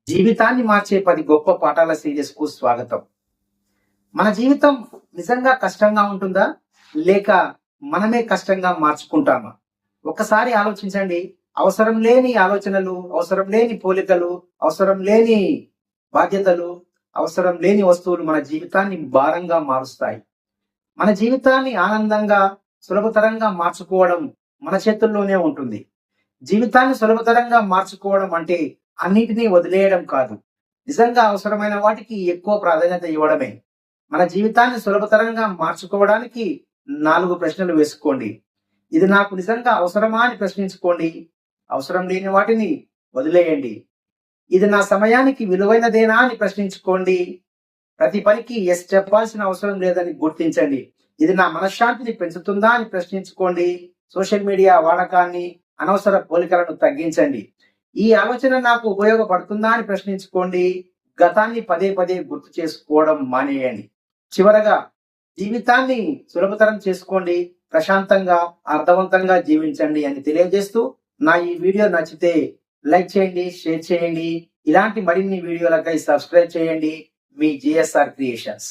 జీవితాన్ని మార్చే 10 గొప్ప పాఠాల సిరీస్ కు స్వాగతం. మన జీవితం నిజంగా కష్టంగా ఉంటుందా? లేక మనమే కష్టంగా మార్చుకుంటామా? ఒక్కసారి ఆలోచించండి. అవసరం లేని ఆలోచనలు, అవసరం లేని పోలికలు, అవసరం లేని బాధ్యతలు, అవసరం లేని వస్తువులు మన జీవితాన్ని భారంగా మారుస్తాయి. మన జీవితాన్ని ఆనందంగా, సులభతరంగా మార్చుకోవడం మన చేతుల్లోనే ఉంటుంది. జీవితాన్ని సులభతరంగా మార్చుకోవడం అంటే అన్నిటినీ వదిలేయడం కాదు. నిజంగా అవసరమైన వాటికి ఎక్కువ ప్రాధాన్యత ఇవ్వడమే. మన జీవితాన్ని సులభతరంగా మార్చుకోవడానికి 4 ప్రశ్నలు వేసుకోండి. ఇది నాకు నిజంగా అవసరమా అని ప్రశ్నించుకోండి. అవసరం లేని వాటిని వదిలేయండి. ఇది నా సమయానికి విలువైనదేనా అని ప్రశ్నించుకోండి. ప్రతి పనికి ఎస్ చెప్పాల్సిన అవసరం లేదని గుర్తించండి. ఇది నా మనశ్శాంతిని పెంచుతుందా అని ప్రశ్నించుకోండి. సోషల్ మీడియా వాడకాన్ని, అనవసర పోలికలను తగ్గించండి. ఈ ఆలోచన నాకు ఉపయోగపడుతుందా అని ప్రశ్నించుకోండి. గతాన్ని పదే పదే గుర్తు చేసుకోవడం మానేయండి. చివరగా జీవితాన్ని సులభతరం చేసుకోండి. ప్రశాంతంగా, అర్థవంతంగా జీవించండి అని తెలియజేస్తూ, నా ఈ వీడియో నచ్చితే లైక్ చేయండి, షేర్ చేయండి. ఇలాంటి మరిన్ని వీడియోలకై సబ్స్క్రైబ్ చేయండి. మీ జిఎస్ఆర్ క్రియేషన్స్.